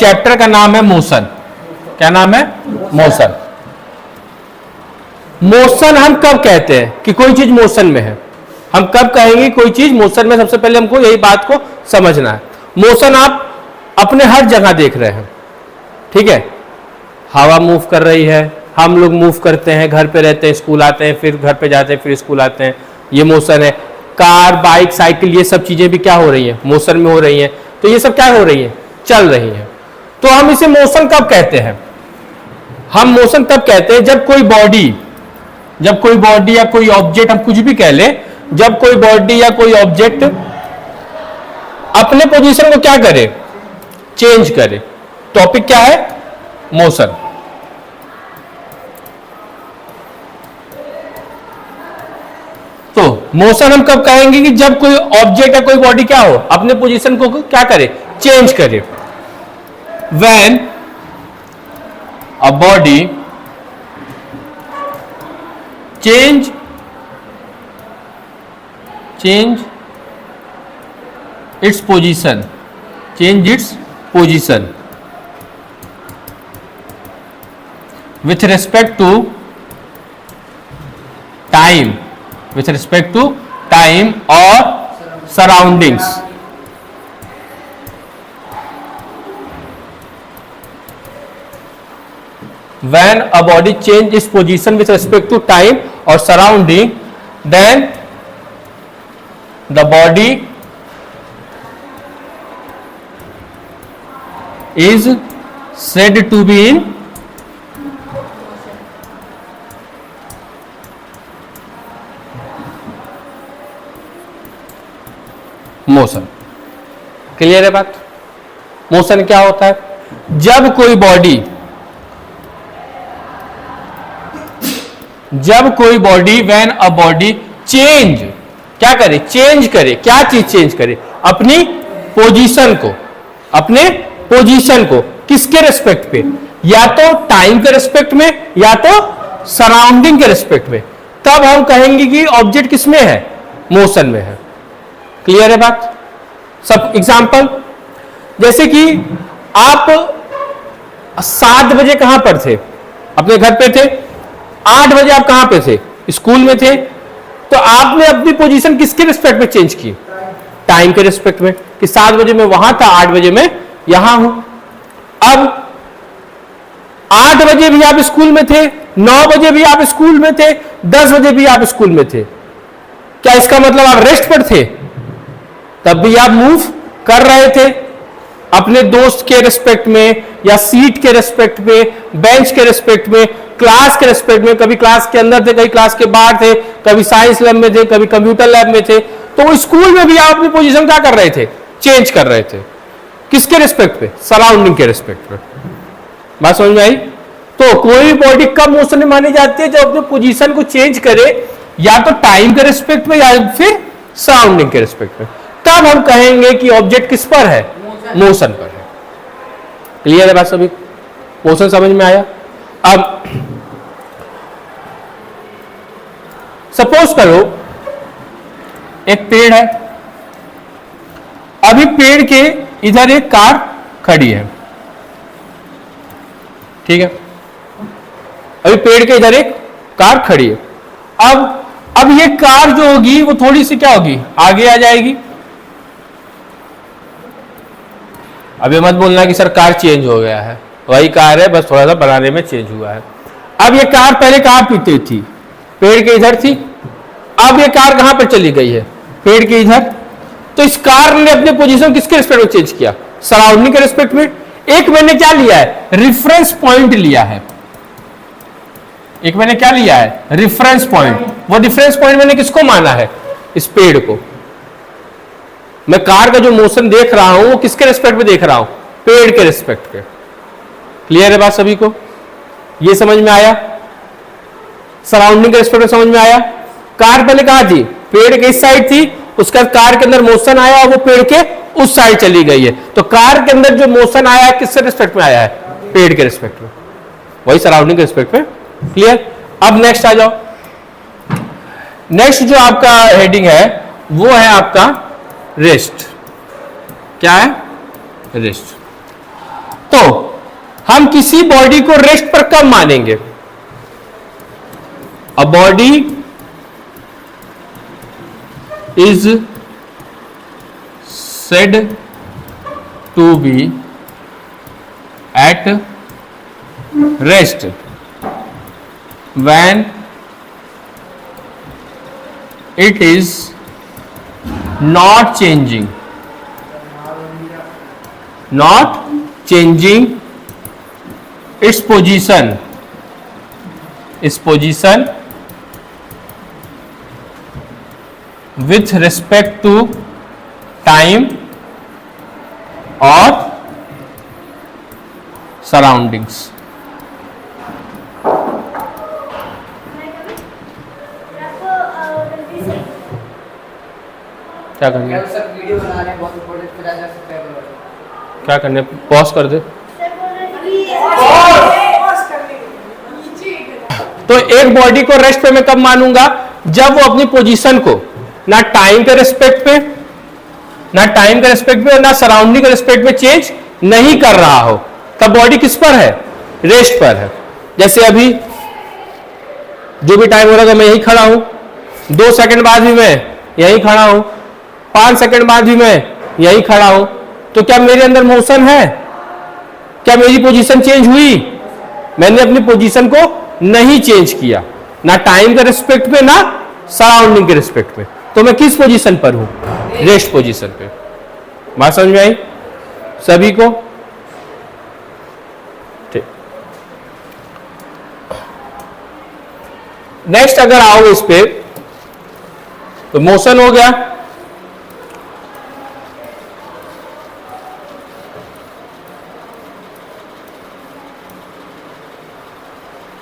Chapter का नाम है मोशन। क्या नाम है? मोशन। मोशन हम कब कहते हैं कि कोई चीज मोशन में है? हम कब कहेंगे कोई चीज मोशन में? सबसे पहले हमको यही बात को समझना है। मोशन आप अपने हर जगह देख रहे हैं, ठीक है? हवा मूव कर रही है, हम लोग मूव करते हैं, घर पे रहते हैं, स्कूल आते हैं, फिर घर पे जाते हैं, फिर स्कूल आते हैं, ये मोशन है। कार, बाइक, साइकिल, ये सब चीजें भी क्या हो रही हैं? मोशन में हो रही हैं। तो ये सब क्या हो रही है? चल रही है। तो हम इसे मोशन कब कहते हैं? हम मोशन तब कहते हैं जब कोई बॉडी या कोई ऑब्जेक्ट, हम कुछ भी कह ले, जब कोई बॉडी या कोई ऑब्जेक्ट अपने पोजीशन को क्या करे? चेंज करे। टॉपिक क्या है? मोशन। तो मोशन हम कब कहेंगे कि जब कोई ऑब्जेक्ट या कोई बॉडी क्या हो? अपने पोजीशन को क्या करे? चेंज करे। When a body change its position with respect to time or surroundings, when a body change its position with respect to time or surrounding, then the body is said to be in motion. Clear है बात? Motion क्या होता है? जब कोई body when a body change, क्या करे? Change करे। क्या चीज चेंज करे? अपनी पोजीशन को। किसके रेस्पेक्ट पे? या तो टाइम के रेस्पेक्ट में या तो सराउंडिंग के रेस्पेक्ट में। तब हम कहेंगे कि ऑब्जेक्ट किसमें है? मोशन में है। क्लियर है बात? सब एग्जांपल, जैसे कि आप 7 बजे कहां पर थे? अपने घर पे थे। 8 बजे आप कहां पे थे? स्कूल में थे। तो आपने अपनी पोजीशन किसके रिस्पेक्ट में चेंज की? टाइम के रिस्पेक्ट में, कि 7 बजे मैं वहां था, 8 बजे मैं यहां हूं। अब 8 बजे भी आप स्कूल में थे, 9 बजे भी आप स्कूल में थे, 10 बजे भी आप स्कूल में थे। क्या इसका मतलब आप रेस्ट पर थे? तब भी आप मूव कर रहे थे अपने दोस्त के रिस्पेक्ट में, या सीट के रिस्पेक्ट में, बेंच के रिस्पेक्ट में, क्लास के रिस्पेक्ट में। कभी क्लास के अंदर थे, कभी क्लास के बाहर थे, कभी साइंस लैब में थे, कभी कंप्यूटर लैब में थे। तो स्कूल में भी आप अपनी पोजीशन क्या कर रहे थे? चेंज कर रहे थे। किसके रिस्पेक्ट पे? सराउंडिंग के रिस्पेक्ट में। बात समझ में आई? तो कोई बॉडी कब मोशन में मानी जाती है? जब अपनी पोजीशन को चेंज करे, या तो टाइम के रिस्पेक्ट में या फिर सराउंडिंग के रिस्पेक्ट में। तब हम कहेंगे कि ऑब्जेक्ट किस पर है? मोशन पर है। क्लियर है बात सभी? मोशन समझ में आया? अब सपोज करो एक पेड़ है। अभी पेड़ के इधर एक कार खड़ी है, ठीक है? अभी पेड़ के इधर एक कार खड़ी है। अब ये कार जो होगी वो थोड़ी सी क्या होगी? आगे आ जाएगी। अब ये मत बोलना कि सर कार चेंज हो गया है, वही कार है, बस थोड़ा सा बनाने में चेंज हुआ है। अब ये कार पहले कहां पे थी? पेड़ के इधर थी। अब ये कार कहां पर चली गई है? पेड़ के इधर। तो इस कार ने अपने पोजीशन किसके रिस्पेक्ट में चेंज किया? सराउंडिंग के रिस्पेक्ट में। एक मैंने क्या लिया है? रेफरेंस पॉइंट लिया है। एक मैंने क्या लिया है? Reference point. वो रेफरेंस पॉइंट मैंने किसको माना है? इस पेड़ को। मैं कार का जो मोशन देख रहा हूं वो किसके रिस्पेक्ट में देख रहा हूं? पेड़ के रिस्पेक्ट पे। क्लियर है बात सभी को? ये समझ में आया? सराउंडिंग के रिस्पेक्ट में समझ में आया? कार पहले कहां थी? पेड़ के इस साइड थी। उसका कार के अंदर मोशन आया और वो पेड़ के उस साइड चली गई है। तो कार के अंदर जो मोशन आया है किसके रिस्पेक्ट में आया है? पेड़ के रिस्पेक्ट में, वही सराउंडिंग के रिस्पेक्ट में। क्लियर? अब नेक्स्ट आ जाओ। नेक्स्ट जो आपका हेडिंग है वो है आपका रेस्ट। क्या है? रेस्ट। तो हम किसी बॉडी को रेस्ट पर कब मानेंगे? A body is said to be at rest when it is not changing its position with respect to time or surroundings. क्या करना है? सब वीडियो बना रहे हैं, बहुत इंपॉर्टेंट फिर आ जा सकते हैं। क्या करने? पॉज कर दे। तो एक बॉडी को रेस्ट पे मैं कब मानूंगा? जब वो अपनी पोजीशन को ना टाइम के रिस्पेक्ट पे और ना सराउंडिंग के रिस्पेक्ट में चेंज नहीं कर रहा हो, तब बॉडी किस पर है? रेस्ट पर है। जैसे अभी जो भी टाइम हो रहा था मैं यहीं खड़ा हूं, 2 सेकंड बाद भी मैं यहीं खड़ा हूं, 5 सेकंड बाद भी मैं यहीं खड़ा हूं, तो क्या मेरे अंदर मोशन है? क्या मेरी पोजीशन चेंज हुई? मैंने अपनी पोजीशन को नहीं चेंज किया, ना टाइम के रिस्पेक्ट पे ना सराउंडिंग के रिस्पेक्ट पे। तो मैं किस पोजीशन पर हूं? रेस्ट पोजीशन पे। बात समझ में आई सभी को? ठीक। नेक्स्ट अगर आओ इस पे, तो मोशन हो गया।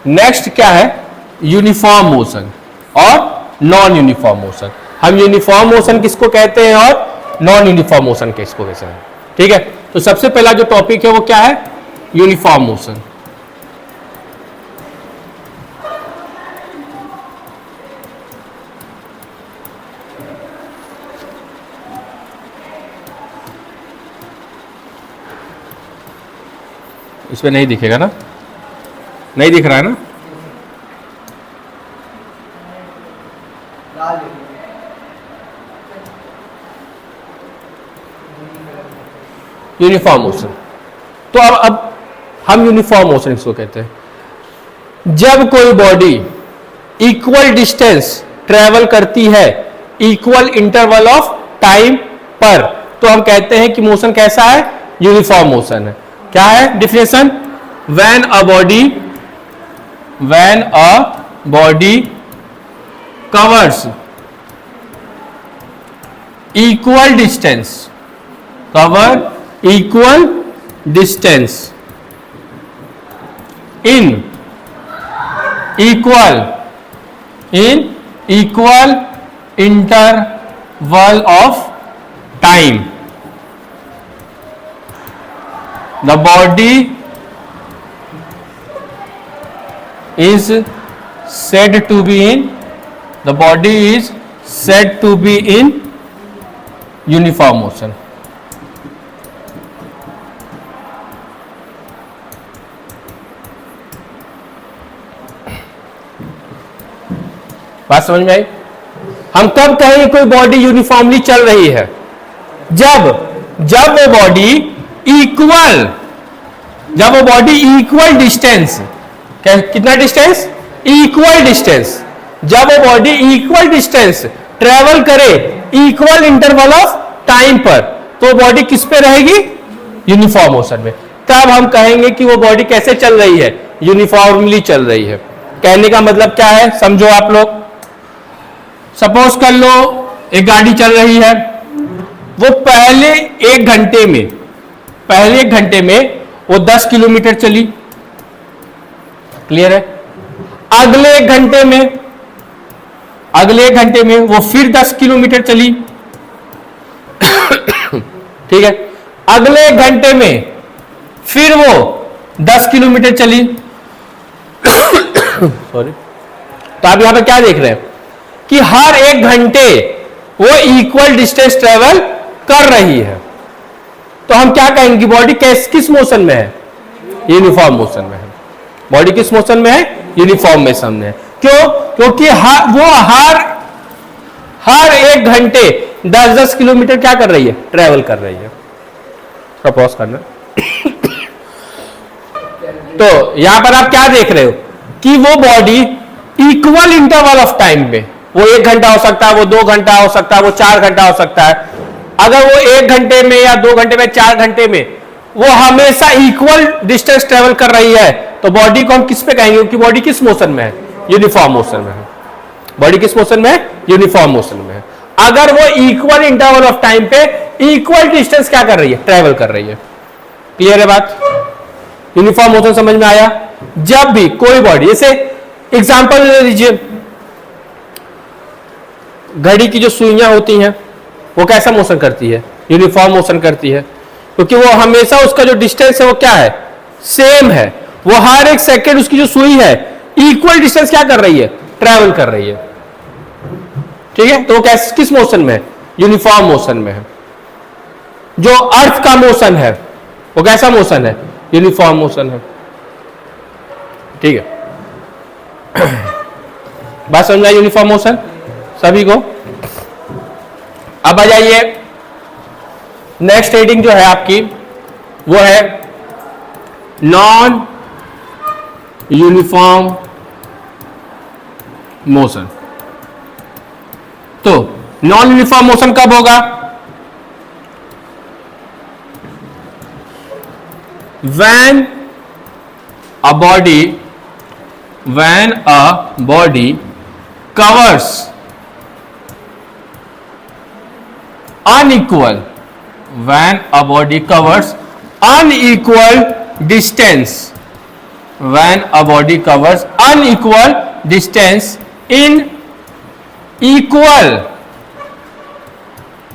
नेक्स्ट क्या है? यूनिफॉर्म मोशन और नॉन यूनिफॉर्म मोशन। हम यूनिफॉर्म मोशन किसको कहते हैं और नॉन यूनिफॉर्म मोशन किसको कहते हैं? ठीक है, तो सबसे पहला जो टॉपिक है वो क्या है? Uniform motion. इसमें नहीं दिखेगा ना? नहीं दिख रहा है ना? Uniform motion. तो अब हम यूनिफॉर्म मोशन इसको कहते हैं जब कोई बॉडी इक्वल डिस्टेंस ट्रेवल करती है इक्वल इंटरवल ऑफ टाइम पर, तो हम कहते हैं कि मोशन कैसा है? यूनिफॉर्म मोशन है। क्या है definition? When a body covers equal distance in equal interval of time, the body is said to be in uniform motion. बात समझ में आई? हम कब कहेंगे कोई बॉडी यूनिफॉर्मली चल रही है? जब वो बॉडी इक्वल डिस्टेंस, कितना डिस्टेंस? Equal distance. जब वो बॉडी इक्वल डिस्टेंस ट्रेवल करे इक्वल इंटरवल ऑफ टाइम पर, तो बॉडी किस पे रहेगी? यूनिफॉर्म मोशन में। तब हम कहेंगे कि वो बॉडी कैसे चल रही है? यूनिफॉर्मली चल रही है। कहने का मतलब क्या है? समझो आप लोग। सपोज कर लो एक गाड़ी चल रही है, वो पहले एक घंटे में वो 10 किलोमीटर चली, क्लियर है? अगले एक घंटे में वो फिर 10 किलोमीटर चली, ठीक है? अगले एक घंटे में फिर वो 10 किलोमीटर चली। सॉरी। तो आप यहां पर क्या देख रहे हैं कि हर एक घंटे वो इक्वल डिस्टेंस ट्रेवल कर रही है। तो हम क्या कहेंगे? बॉडी किस मोशन में है? यूनिफॉर्म मोशन में है। बॉडी किस मोशन में है? यूनिफॉर्म मोशन में है। क्यों? क्योंकि वो हर 1 घंटे 10-10 किलोमीटर क्या कर रही है? ट्रेवल कर रही है। थोड़ा पॉज करना। तो यहां पर आप क्या देख रहे हो कि वो body equal interval of time में, वो 1 घंटा हो सकता है, वो 2 घंटा हो सकता है, वो 4 घंटा हो सकता है, अगर वो 1 घंटे में या 2 घंटे में 4 घंटे में वो हमेशा इक्वल डिस्टेंस ट्रेवल कर रही है, तो बॉडी को हम किस पे कहेंगे? क्योंकि बॉडी किस मोशन में है? यूनिफॉर्म मोशन में है। बॉडी किस मोशन में है? यूनिफॉर्म मोशन में है। अगर वो इक्वल इंटरवल ऑफ टाइम पे इक्वल डिस्टेंस क्या कर रही है? ट्रेवल कर रही है। क्लियर है बात? यूनिफॉर्म मोशन समझ में आया? जब भी कोई बॉडी, जैसे एग्जांपल ले लीजिए, घड़ी की जो सुइयां होती हैं वो कैसा मोशन करती है? यूनिफॉर्म मोशन करती है, क्योंकि वो हमेशा उसका जो डिस्टेंस है वो क्या है? सेम है। वो हर 1 सेकेंड उसकी जो सुई है इक्वल डिस्टेंस क्या कर रही है? ट्रेवल कर रही है। ठीक है, तो वो किस मोशन में है? यूनिफॉर्म मोशन में है। जो अर्थ का मोशन है वो कैसा मोशन है? यूनिफॉर्म मोशन है। ठीक है, बात समझ में आई? यूनिफॉर्म मोशन सभी को। अब आ जाइए, नेक्स्ट हेडिंग जो है आपकी वो है नॉन यूनिफॉर्म मोशन। तो नॉन यूनिफॉर्म मोशन कब होगा? when a body covers unequal distance in equal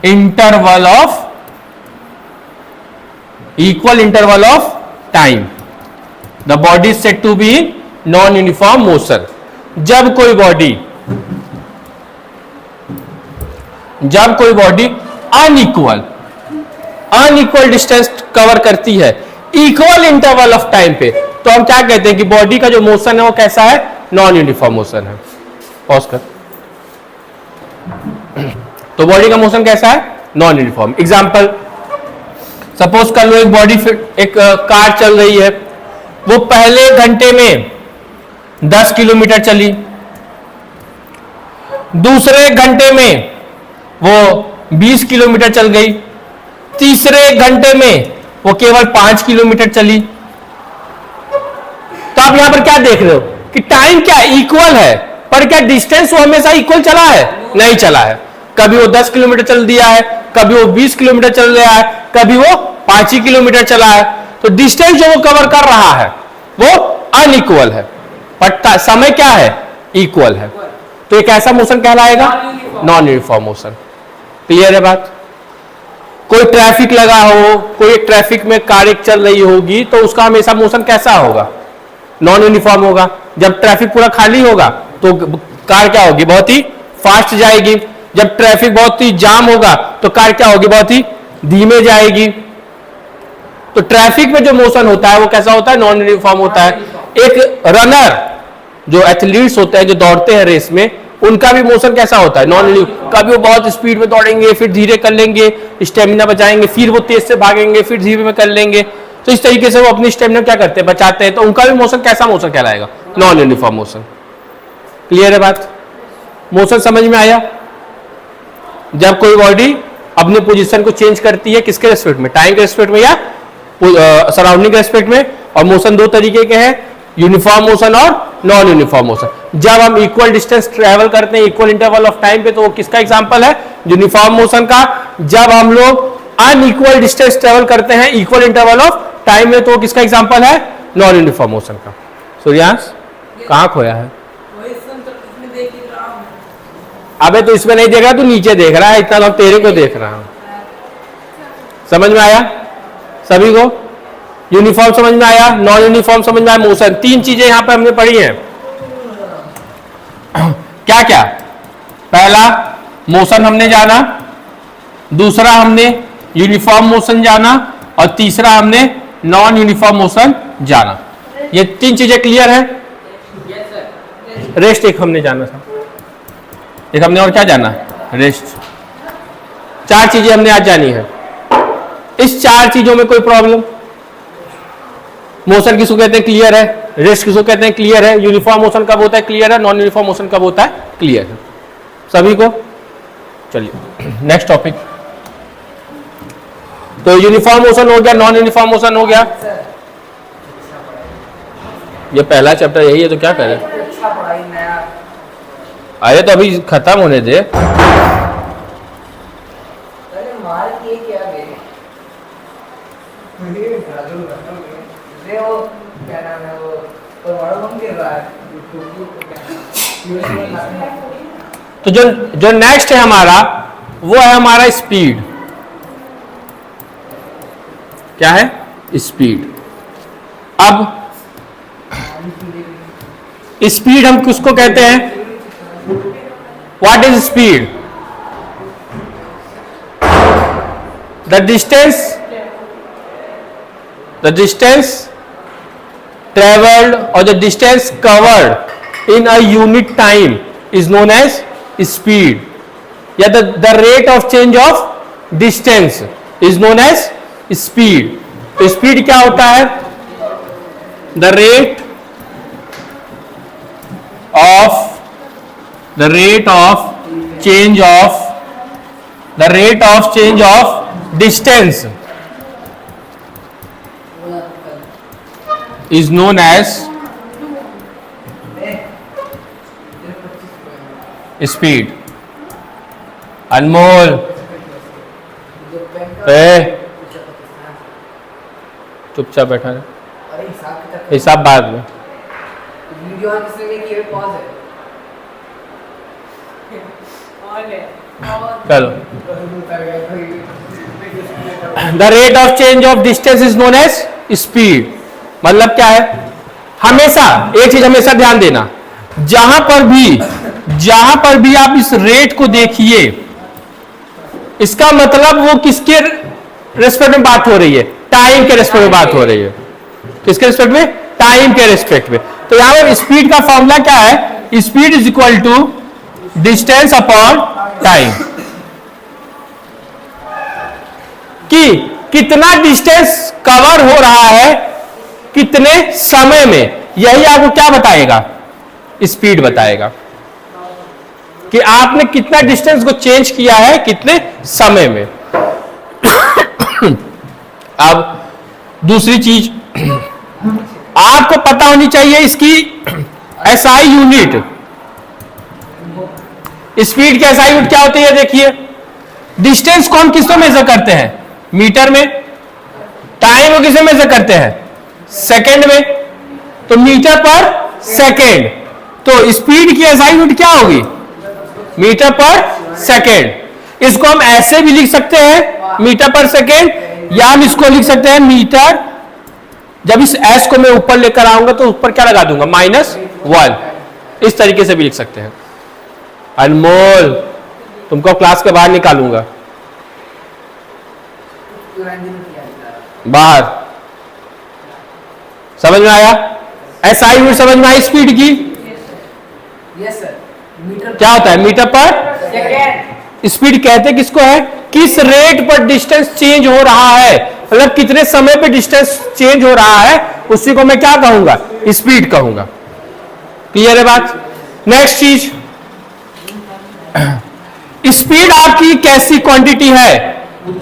interval of time, the body is said to be non uniform motion। जब कोई बॉडी अनइक्वल डिस्टेंस कवर करती है इक्वल इंटरवल ऑफ टाइम पे, तो हम क्या कहते हैं कि बॉडी का जो मोशन है वो कैसा है? नॉन यूनिफॉर्म मोशन है। पॉज कर। तो बॉडी का मोशन कैसा है? Non uniform. एग्जांपल सपोज कर लो, एक कार चल रही है, वो पहले घंटे में 10 किलोमीटर चली, दूसरे घंटे में वो 20 किलोमीटर चल गई, तीसरे घंटे में वो केवल 5 किलोमीटर चली। तो आप यहां पर क्या देख रहे हो कि टाइम क्या इक्वल है, पर क्या डिस्टेंस वो हमेशा इक्वल चला है? नहीं चला है। कभी वो 10 किलोमीटर चल दिया है, कभी वो 20 किलोमीटर चल रहा है, कभी वो 5 ही किलोमीटर चला है। तो डिस्टेंस जो वो कवर कर रहा है वो अनइक्वल है, पर समय क्या है? इक्वल है। तो एक ऐसा मोशन कहलाएगा नॉन यूनिफॉर्म मोशन। क्लियर है बात? कोई ट्रैफिक लगा हो, कोई ट्रैफिक में कार चल रही होगी, तो उसका हमेशा मोशन कैसा होगा? नॉन यूनिफॉर्म होगा। जब ट्रैफिक पूरा खाली होगा तो कार क्या होगी? बहुत ही फास्ट जाएगी। जब ट्रैफिक बहुत ही जाम होगा तो कार क्या होगी? बहुत ही धीमे जाएगी। तो ट्रैफिक में जो मोशन होता है वो कैसा होता है? नॉन यूनिफॉर्म होता है। एक रनर, जो एथलीट्स होते हैं, जो दौड़ते हैं रेस में, उनका भी मोशन कैसा होता है? Non uniform. कभी वो बहुत स्पीड में दौड़ेंगे, फिर धीरे कर लेंगे, स्टेमिना बचाएंगे, फिर वो तेज से भागेंगे, फिर धीरे में कर लेंगे। तो इस तरीके से वो अपनी स्टेमिना क्या करते हैं? बचाते हैं। तो उनका भी मोशन कैसा मोशन कहलाएगा? Non uniform motion. क्लियर है बात? मोशन समझ में आया? जब कोई बॉडी अपने पोजीशन को चेंज करती है, किसके रेस्पेक्ट में? टाइम के रेस्पेक्ट में या सराउंडिंग के रेस्पेक्ट में। और मोशन 2 तरीके के हैं, यूनिफॉर्म मोशन और नॉन यूनिफॉर्म मोशन। जब हम इक्वल डिस्टेंस ट्रेवल करते हैं इक्वल इंटरवल ऑफ टाइम पे, तो वो किसका एग्जांपल है? यूनिफॉर्म मोशन का। जब हम लोग अनइक्वल डिस्टेंस ट्रेवल करते हैं इक्वल इंटरवल ऑफ टाइम में, तो वो किसका एग्जांपल है? नॉन यूनिफॉर्म मोशन का। सूर्यांश कहां खोया है? अबे तो इसमें नहीं देख रहा, तू नीचे देख रहा है, इतना लोग तेरे को देख रहा हूं। समझ में आया सभी को? यूनिफॉर्म समझ में आया, नॉन यूनिफॉर्म समझ में आया, मोशन। 3 चीजें यहां पे हमने पढ़ी हैं। क्या क्या? पहला मोशन हमने जाना, दूसरा हमने यूनिफॉर्म मोशन जाना, और तीसरा हमने नॉन यूनिफॉर्म मोशन जाना। ये 3 चीजें क्लियर है। रेस्ट एक हमने जाना था, एक हमने और क्या जाना है, रेस्ट। 4 चीजें हमने आज जानी है। इस 4 चीजों में कोई प्रॉब्लम? मोशन किसको कहते हैं, क्लियर है। रेस्ट किसको कहते हैं, क्लियर है। यूनिफॉर्म मोशन कब होता है, क्लियर है। नॉन यूनिफॉर्म मोशन कब होता है, क्लियर है सभी को। चलिए नेक्स्ट टॉपिक। तो यूनिफॉर्म मोशन हो गया, नॉन यूनिफॉर्म मोशन हो गया। ये पहला चैप्टर यही है, तो क्या करें। अच्छा पढ़ाई नया। अरे तो अभी खत्म होने दे। अरे मार के क्या गए ये वो क्या नाम है, वो परमाणु बम गिर रहा है। तो जो नेक्स्ट है हमारा, वो है हमारा स्पीड। क्या है, स्पीड। अब स्पीड हम किसको कहते हैं, what is speed? The distance traveled or the distance covered in a unit time is known as speed, या the rate of change of distance is known as speed. तो speed क्या होता है, the rate of change of distance is known as speed. अनमोल चुपचाप बैठा रहे, अरे हिसाब हिसाब बाद में। वीडियो ऑन इसलिए किए पॉज है। चलो, the rate of change of distance is known as speed. मतलब क्या है, हमेशा एक चीज हमेशा ध्यान देना, जहां पर भी आप इस रेट को देखिए, इसका मतलब वो किसके रेस्पेक्ट में बात हो रही है, टाइम के रेस्पेक्ट में बात हो रही है। किसके रेस्पेक्ट में, टाइम के रेस्पेक्ट में। तो यहां पर स्पीड का फॉर्मूला क्या है, speed is equal to distance upon time. कि कितना डिस्टेंस कवर हो रहा है कितने समय में, यही आपको क्या बताएगा, स्पीड बताएगा कि आपने कितना डिस्टेंस को चेंज किया है कितने समय में। अब दूसरी चीज आपको पता होनी चाहिए, इसकी एसआई यूनिट, स्पीड की एसआई यूनिट क्या होती है। देखिए, डिस्टेंस को हम किसको मेजर करते हैं, मीटर में। टाइम को किसे मेजर करते हैं, सेकंड में। तो मीटर पर सेकंड, तो स्पीड की एसआई यूनिट क्या होगी, मीटर पर सेकंड। इसको हम ऐसे भी लिख सकते हैं, मीटर पर सेकंड, या हम इसको लिख सकते हैं मीटर। जब इस एस को मैं ऊपर लेकर आऊंगा तो ऊपर क्या लगा दूंगा, -1। इस तरीके से भी लिख सकते हैं। अनमोल, तुमको क्लास के बाहर निकालूंगा, बाहर। समझ में आया, एसआई यूनिट समझ में आई स्पीड की। Yes sir. मीटर क्या होता है, मीटर पर सेकंड। स्पीड कहते हैं किसको है, किस रेट पर डिस्टेंस चेंज हो रहा है, मतलब कितने समय पे डिस्टेंस चेंज हो रहा है, उसी को मैं क्या कहूंगा, स्पीड कहूंगा। क्लियर है बात। नेक्स्ट चीज, स्पीड आपकी कैसी क्वांटिटी है,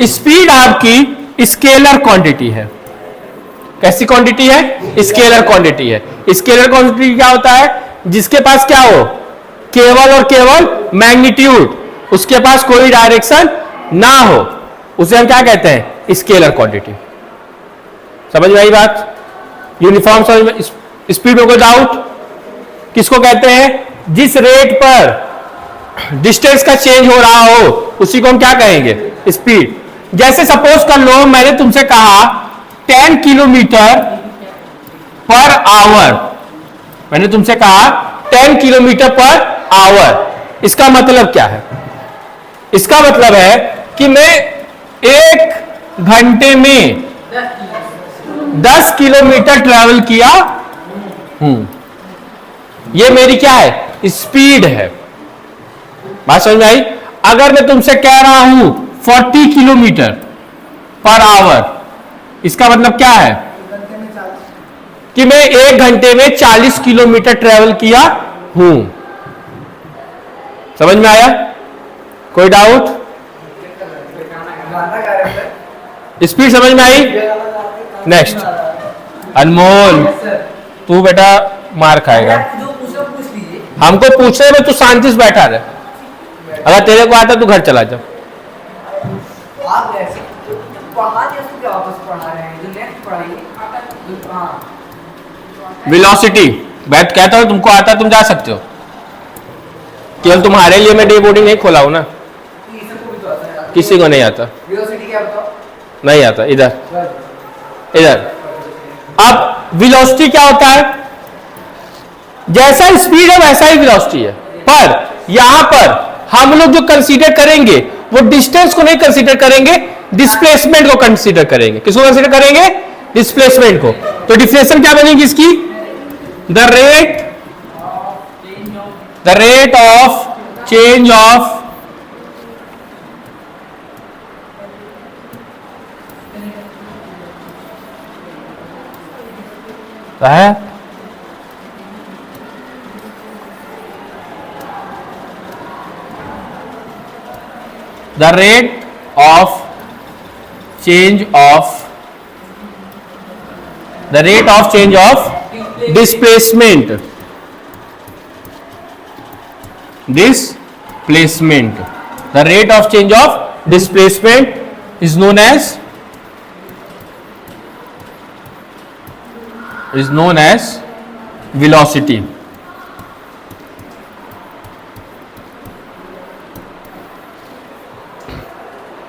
स्पीड आपकी स्केलर क्वांटिटी है। कैसी क्वांटिटी है, स्केलर क्वांटिटी है। स्केलर क्वांटिटी क्या होता है, जिसके पास क्या हो, केवल और केवल मैग्नीट्यूड, उसके पास कोई डायरेक्शन ना हो, उसे हम क्या कहते हैं, स्केलर क्वांटिटी। समझ में आई बात। यूनिफॉर्म समझ में, स्पीड में कोई डाउट, किसको कहते हैं, जिस रेट पर डिस्टेंस का चेंज हो रहा हो उसी को हम क्या कहेंगे, स्पीड। जैसे सपोज कर लो मैंने तुमसे कहा 10 किलोमीटर पर आवर, मैंने तुमसे कहा 10 किलोमीटर पर आवर। इसका मतलब क्या है, इसका मतलब है कि मैं 1 घंटे में 10 किलोमीटर ट्रेवल किया हूं। ये मेरी क्या है? स्पीड है। बात समझ में आई? अगर मैं तुमसे कह रहा हूं 40 किलोमीटर पर आवर, इसका मतलब क्या है कि मैं 1 घंटे में 40 किलोमीटर ट्रेवल किया हूं। समझ में आया? कोई डाउट? गाना गा रहे हैं स्पीड समझ में आई? नेक्स्ट, अनमोल, तू बेटा मार खाएगा। जो पूछो पूछ लीजिए। हमको पूछने में तू शांति से बैठा रहे। अगर तेरे को आता तो घर चला जा। आप ऐसे पढ़ा दिया उसको क्या वापस पढ़ा रहे हैं? जो नेक्स्ट पढ़ाइए। हाँ वेलोसिटी, बैठ कहता हूं तुमको आता तुम जा सकते हो। केवल तुम्हारे लिए मैं डे बोर्डिंग नहीं खोला हूं ना, इसको भी तो आता है। किसी को नहीं आता। वेलोसिटी क्या बताओ? नहीं आता। इधर इधर। अब वेलोसिटी क्या होता है? जैसा स्पीड है वैसा ही वेलोसिटी है, पर यहां पर हम लोग जो कंसीडर करेंगे वो डिस्टेंस को नहीं कंसीडर करेंगे, डिस्प्लेसमेंट को कंसीडर करेंगे। किसको कंसीडर करेंगे? डिस्प्लेसमेंट को। तो डिफरेंशियल क्या बनेगी इसकी? The rate of change of है the rate of change of displacement the rate of change of displacement is known as velocity.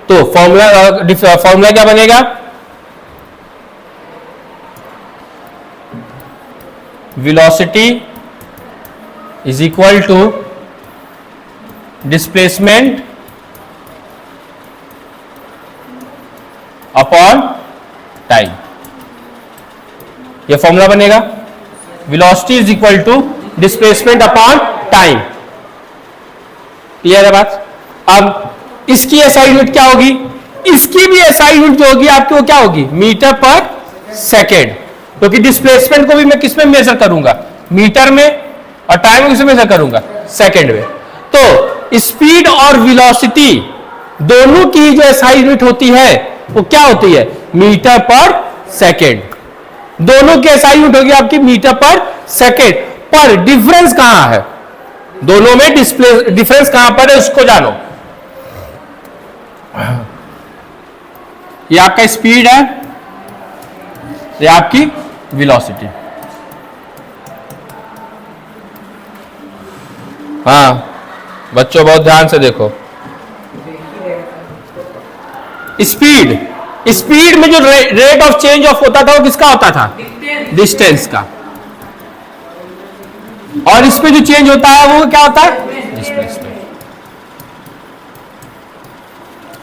तो फॉर्मूला क्या बनेगा? Velocity is equal to displacement upon time. यह फॉर्मूला बनेगा। Velocity is equal to displacement upon time. Clear है बात? अब इसकी SI unit क्या होगी? इसकी भी एसआई यूनिट जो होगी आपकी वो क्या होगी? मीटर पर सेकेंड। क्योंकि डिस्प्लेसमेंट को भी मैं किस में मेजर करूंगा? मीटर में, और टाइम किस में मेजर करूंगा? सेकेंड में। तो स्पीड और वेलोसिटी दोनों की जो एसआई यूनिट होती है वो क्या होती है? मीटर पर सेकेंड। दोनों की एसआई यूनिट होगी आपकी मीटर पर सेकेंड। पर डिफरेंस कहां है? दोनों में डिफरेंस कहां पर है उसको जानो। ये आपका स्पीड है, ये आपकी वेलोसिटी। हाँ बच्चों बहुत ध्यान से देखो। स्पीड में जो रेट ऑफ चेंज ऑफ होता था वो किसका होता था? डिस्टेंस का। और इसमें जो चेंज होता है वो क्या होता है? डिस्प्लेसमेंट।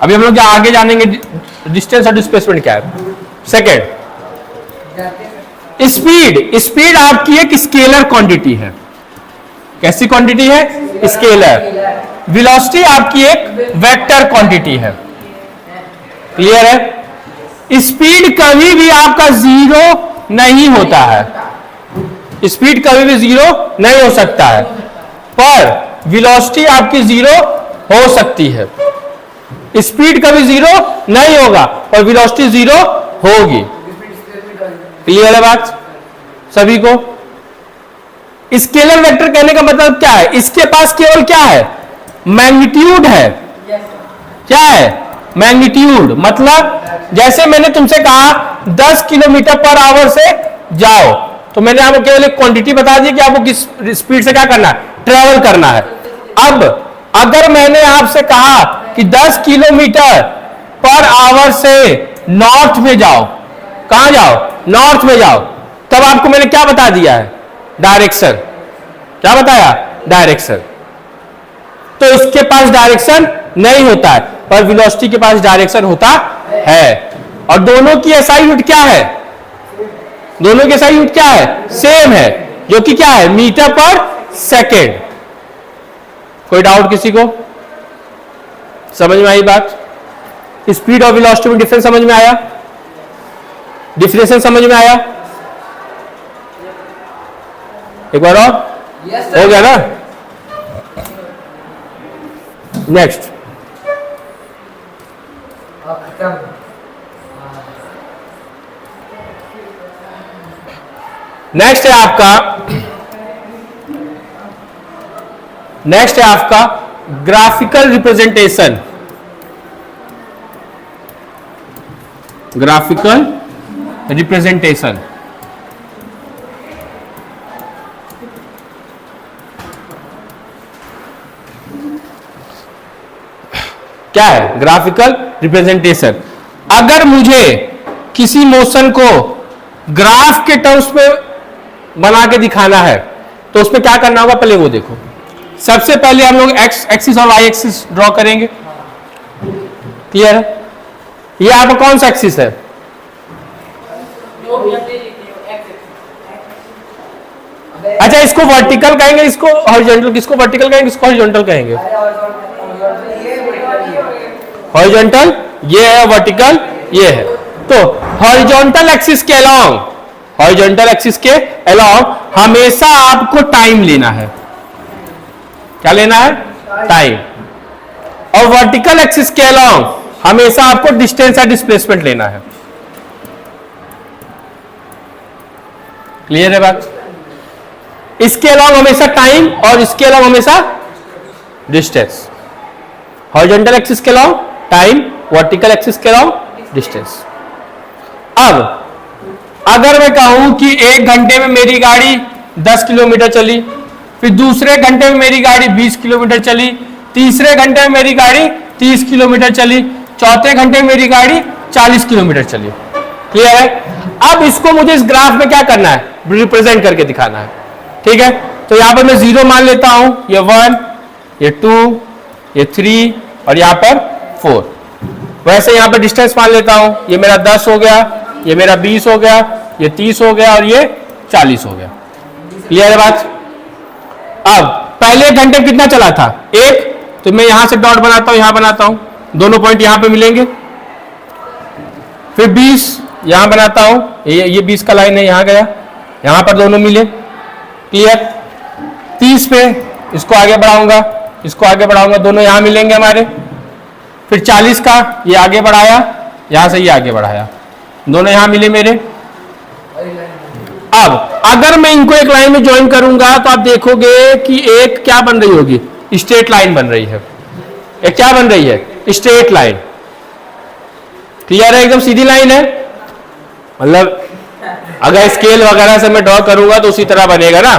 अभी हम लोग आगे जानेंगे डिस्टेंस और डिस्प्लेसमेंट क्या है। सेकेंड, स्पीड आपकी एक स्केलर क्वांटिटी है। कैसी क्वांटिटी है? स्केलर। वेलोसिटी आपकी एक वेक्टर क्वांटिटी है। क्लियर है? स्पीड कभी भी आपका जीरो नहीं होता है। स्पीड कभी भी जीरो नहीं हो सकता है, पर वेलोसिटी आपकी जीरो हो सकती है। स्पीड कभी जीरो नहीं होगा और वेलोसिटी जीरो होगी। क्लियर है बात सभी को? स्केलर वेक्टर कहने का मतलब क्या है? इसके पास केवल क्या है? मैग्नीट्यूड है। क्या है? मैग्नीट्यूड। मतलब जैसे मैंने तुमसे कहा 10 किलोमीटर पर आवर से जाओ, तो मैंने आपको केवल एक क्वांटिटी बता दी कि आपको किस स्पीड से क्या करना है? ट्रेवल करना है। अब अगर मैंने आपसे कहा कि 10 किलोमीटर पर आवर से नॉर्थ में जाओ, कहां जाओ? नॉर्थ में जाओ, तब आपको मैंने क्या बता दिया है? डायरेक्शन। क्या बताया? डायरेक्शन। तो इसके पास डायरेक्शन नहीं होता है, पर वेलोसिटी के पास डायरेक्शन होता है। और दोनों की एसआई यूनिट क्या है? दोनों के सही यूनिट क्या है, सेम है, जो कि क्या है, मीटर पर सेकेंड। कोई डाउट किसी को? समझ में आई बात? स्पीड और वेलोसिटी में डिफरेंस समझ में आया? डिफरेंशिएशन समझ में आया? एक बार और हो गया ना? नेक्स्ट नेक्स्ट है आपका ग्राफिकल रिप्रेजेंटेशन। ग्राफिकल रिप्रेजेंटेशन क्या है? Graphical representation. अगर मुझे किसी मोशन को ग्राफ के टर्म्स में बना के दिखाना है तो उसमें क्या करना होगा, पहले वो देखो। सबसे पहले हम लोग एक्स एक्सिस और वाई एक्सिस ड्रॉ करेंगे। क्लियर है? ये आपका कौन सा एक्सिस है? अच्छा, इसको वर्टिकल कहेंगे, इसको हॉरिजॉन्टल, किसको वर्टिकल कहेंगे, इसको हॉरिजॉन्टल कहेंगे। हॉरिजॉन्टल ये है, वर्टिकल ये है। तो हॉरिजॉन्टल एक्सिस के अलोंग, हॉरिजॉन्टल एक्सिस के अलोंग हमेशा आपको टाइम लेना है। क्या लेना है? टाइम। और वर्टिकल एक्सिस के अलोंग हमेशा आपको डिस्टेंस या डिस्प्लेसमेंट लेना है। क्लियर है बात? इसके अलावा हमेशा टाइम और इसके अलावा हमेशा डिस्टेंस। हॉरिजॉन्टल एक्सिस के अलावा टाइम, वर्टिकल एक्सिस के अलावा डिस्टेंस। अब अगर मैं कहूं कि 1 घंटे में मेरी गाड़ी 10 किलोमीटर चली, फिर दूसरे घंटे में मेरी गाड़ी 20 किलोमीटर चली, तीसरे घंटे में मेरी गाड़ी 30 किलोमीटर चली, चौथे घंटे में मेरी गाड़ी 40 किलोमीटर चली। क्लियर है? अब इसको मुझे इस ग्राफ में क्या करना है, रिप्रेजेंट करके दिखाना है। ठीक है, तो यहां पर मैं 0 मान लेता हूं, ये 1, ये 2, ये 3 और यहां पर 4। वैसे यहां पर डिस्टेंस मान लेता हूं, ये मेरा 10 हो गया, ये मेरा 20 हो गया, ये 30 हो गया और ये 40 हो गया। क्लियर है बात? अब पहले घंटे में कितना चला था? 1, तो मैं यहां से डॉट बनाता हूं, यहां बनाता हूं, दोनों पॉइंट यहां पे मिलेंगे। फिर 20 यहां बनाता हूं, ये 20 का लाइन है, यहां गया, यहां पर दोनों मिले। क्लियर? 30 पे इसको आगे बढ़ाऊंगा, इसको आगे बढ़ाऊंगा, दोनों यहां मिलेंगे हमारे। फिर 40 का ये आगे बढ़ाया, यहां से ये आगे बढ़ाया, दोनों यहां मिले मेरे। अब अगर मैं इनको एक लाइन में ज्वाइन करूंगा तो आप देखोगे कि एक क्या बन रही होगी, स्ट्रेट लाइन बन रही है। एक क्या बन रही है? Straight line. क्लियर है? एकदम सीधी लाइन है। मतलब अगर स्केल वगैरह से मैं ड्रॉ करूंगा तो उसी तरह बनेगा ना।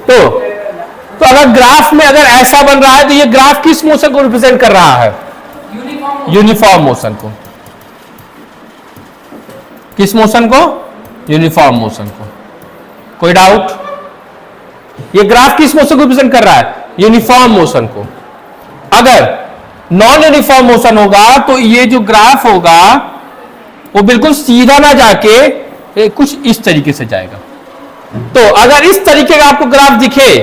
तो अगर ग्राफ में अगर ऐसा बन रहा है तो ये ग्राफ किस मोशन को रिप्रेजेंट कर रहा है? यूनिफॉर्म मोशन को। किस मोशन को? यूनिफॉर्म मोशन को। कोई डाउट? ये ग्राफ किस मोशन को रिप्रेजेंट कर रहा है? यूनिफॉर्म मोशन को। अगर नॉन यूनिफॉर्म मोशन होगा तो ये जो ग्राफ होगा वो बिल्कुल सीधा ना जाके कुछ इस तरीके से जाएगा। तो अगर इस तरीके का आपको ग्राफ दिखे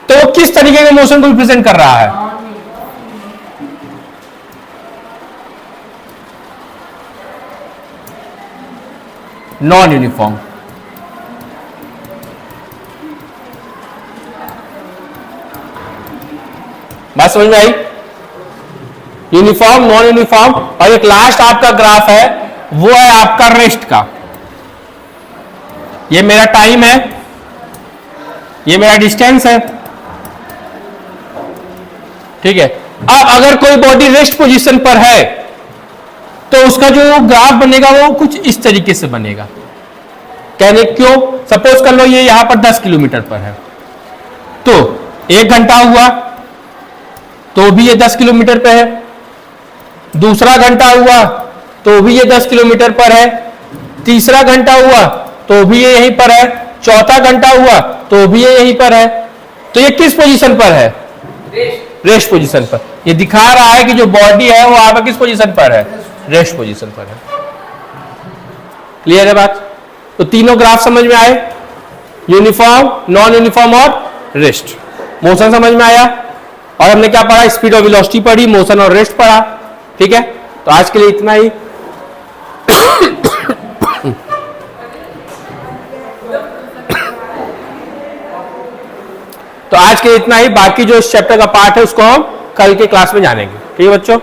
तो वो किस तरीके के मोशन को रिप्रेजेंट कर रहा है? Non uniform. बात समझ में आई? Uniform, non uniform. और एक लास्ट आपका ग्राफ है, वो है आपका रेस्ट का। ये मेरा टाइम है, ये मेरा डिस्टेंस है। ठीक है। अब अगर कोई बॉडी रेस्ट पोजीशन पर है तो उसका जो ग्राफ बनेगा वो कुछ इस तरीके से बनेगा। कहने क्यों? सपोज कर लो ये यहां पर 10 किलोमीटर पर है, तो 1 घंटा हुआ तो भी ये 10 किलोमीटर पर है, दूसरा घंटा हुआ तो भी ये 10 किलोमीटर पर है, तीसरा घंटा हुआ तो भी ये यहीं पर है, चौथा घंटा हुआ तो भी ये यहीं पर है। तो ये किस पोजीशन पर है? रेस्ट पोजीशन पर। ये दिखा रहा है कि जो बॉडी है वो आपका किस पोजीशन पर है? रेस्ट पोजीशन पर है। क्लियर है बात? तो तीनों ग्राफ समझ में आए, यूनिफॉर्म, नॉन यूनिफॉर्म और रेस्ट। मोशन समझ में आया, और हमने क्या पढ़ा, स्पीड और वेलोसिटी पढ़ी, मोशन और रेस्ट पढ़ा। ठीक है, तो आज के लिए इतना ही। तो आज के लिए इतना ही, बाकी जो इस चैप्टर का पार्ट है उसको हम कल के क्लास में जानेंगे। ठीक है बच्चों।